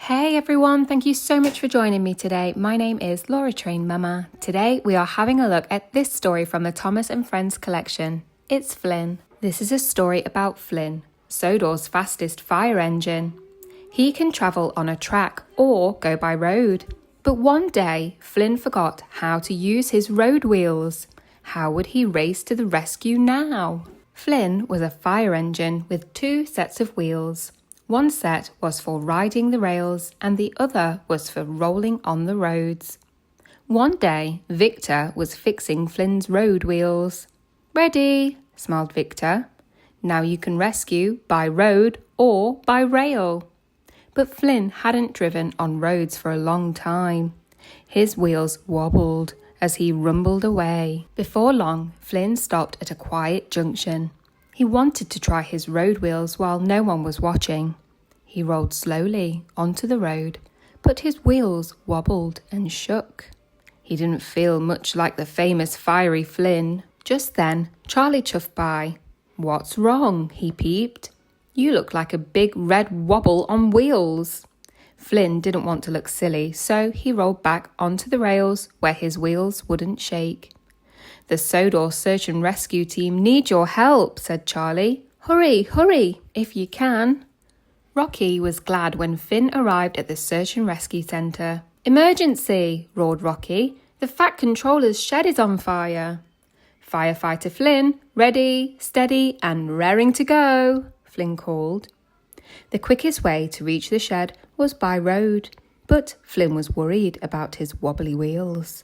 Hey everyone, thank you so much for joining me today. My name is Laura Train Mama. Today we are having a look at this story from the Thomas and Friends collection. It's Flynn. This is a story about Flynn, Sodor's fastest fire engine. He can travel on a track or go by road. But one day, Flynn forgot how to use his road wheels. How would he race to the rescue now? Flynn was a fire engine with two sets of wheels. One set was for riding the rails and the other was for rolling on the roads. One day, Victor was fixing Flynn's road wheels. "Ready," smiled Victor. "Now you can rescue by road or by rail." But Flynn hadn't driven on roads for a long time. His wheels wobbled as he rumbled away. Before long, Flynn stopped at a quiet junction. He wanted to try his road wheels while no one was watching. He rolled slowly onto the road, but his wheels wobbled and shook. He didn't feel much like the famous fiery Flynn. Just then, Charlie chuffed by. "What's wrong?" he peeped. "You look like a big red wobble on wheels." Flynn didn't want to look silly, so he rolled back onto the rails where his wheels wouldn't shake. "The Sodor search and rescue team need your help," said Charlie. "Hurry, hurry, if you can." Rocky was glad when Finn arrived at the search and rescue centre. "Emergency!" roared Rocky. "The Fat Controller's shed is on fire." "Firefighter Flynn, ready, steady and raring to go," Flynn called. The quickest way to reach the shed was by road, but Flynn was worried about his wobbly wheels.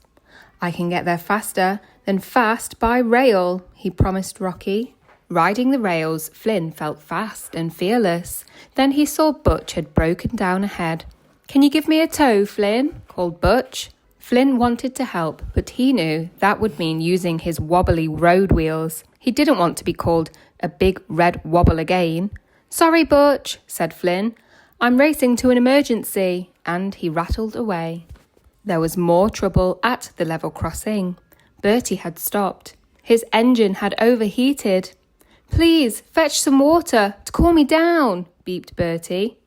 "I can get there faster than fast by rail," he promised Rocky. Riding the rails, Flynn felt fast and fearless. Then he saw Butch had broken down ahead. "Can you give me a tow, Flynn?" called Butch. Flynn wanted to help, but he knew that would mean using his wobbly road wheels. He didn't want to be called a big red wobble again. "Sorry, Butch," said Flynn. "I'm racing to an emergency," and he rattled away. There was more trouble at the level crossing. Bertie had stopped. His engine had overheated. "Please, fetch some water to cool me down," beeped Bertie.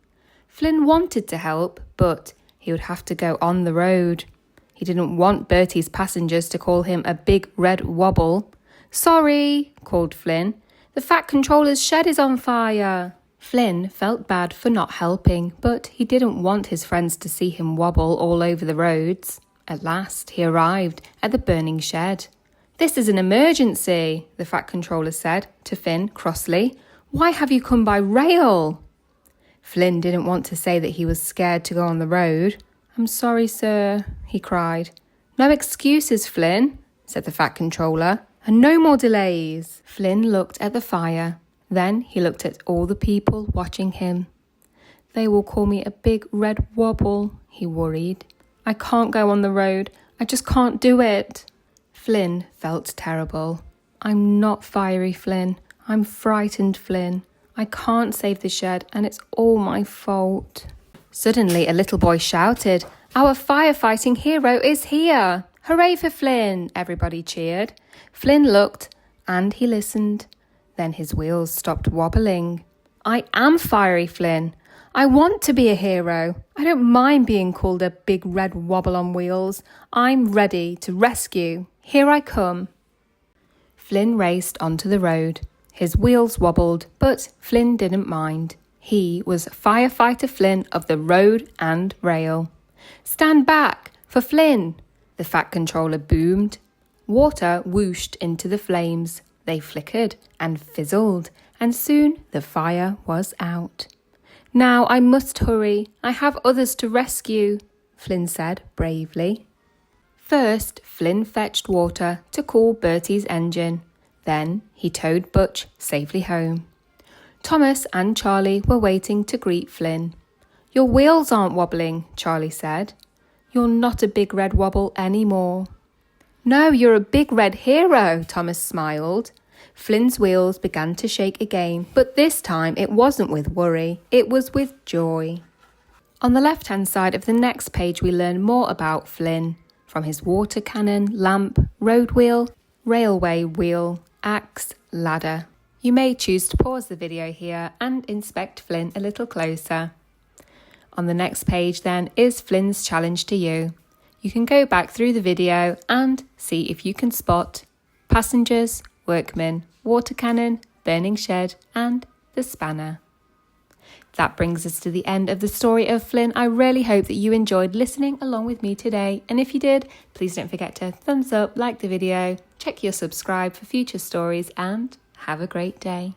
Flynn wanted to help, but he would have to go on the road. He didn't want Bertie's passengers to call him a big red wobble. "Sorry," called Flynn. "The Fat Controller's shed is on fire." Flynn felt bad for not helping, but he didn't want his friends to see him wobble all over the roads. At last, he arrived at the burning shed. "This is an emergency," the Fat Controller said to Flynn crossly. "Why have you come by rail?" Flynn didn't want to say that he was scared to go on the road. "I'm sorry, sir," he cried. "No excuses, Flynn," said the Fat Controller. "And no more delays." Flynn looked at the fire. Then he looked at all the people watching him. "They will call me a big red wobble," he worried. "I can't go on the road. I just can't do it." Flynn felt terrible. "I'm not fiery, Flynn. I'm frightened, Flynn. I can't save the shed and it's all my fault." Suddenly a little boy shouted, "Our firefighting hero is here! Hooray for Flynn!" Everybody cheered. Flynn looked and he listened. Then his wheels stopped wobbling. "I am fiery, Flynn. I want to be a hero. I don't mind being called a big red wobble on wheels. I'm ready to rescue. Here I come." Flynn raced onto the road. His wheels wobbled, but Flynn didn't mind. He was Firefighter Flynn of the road and rail. "Stand back for Flynn," the Fat Controller boomed. Water whooshed into the flames. They flickered and fizzled, and soon the fire was out. "Now I must hurry. I have others to rescue," Flynn said bravely. First, Flynn fetched water to cool Bertie's engine. Then he towed Butch safely home. Thomas and Charlie were waiting to greet Flynn. "Your wheels aren't wobbling," Charlie said. "You're not a big red wobble anymore." "No, you're a big red hero," Thomas smiled. Flynn's wheels began to shake again, but this time it wasn't with worry, it was with joy. On the left-hand side of the next page we learn more about Flynn, from his water cannon, lamp, road wheel, railway wheel, axe, ladder. You may choose to pause the video here and inspect Flynn a little closer. On the next page then is Flynn's challenge to you. You can go back through the video and see if you can spot passengers, workmen, water cannon, burning shed and the spanner. That brings us to the end of the story of Flynn. I really hope that you enjoyed listening along with me today. And if you did, please don't forget to thumbs up, like the video, check your subscribe for future stories and have a great day.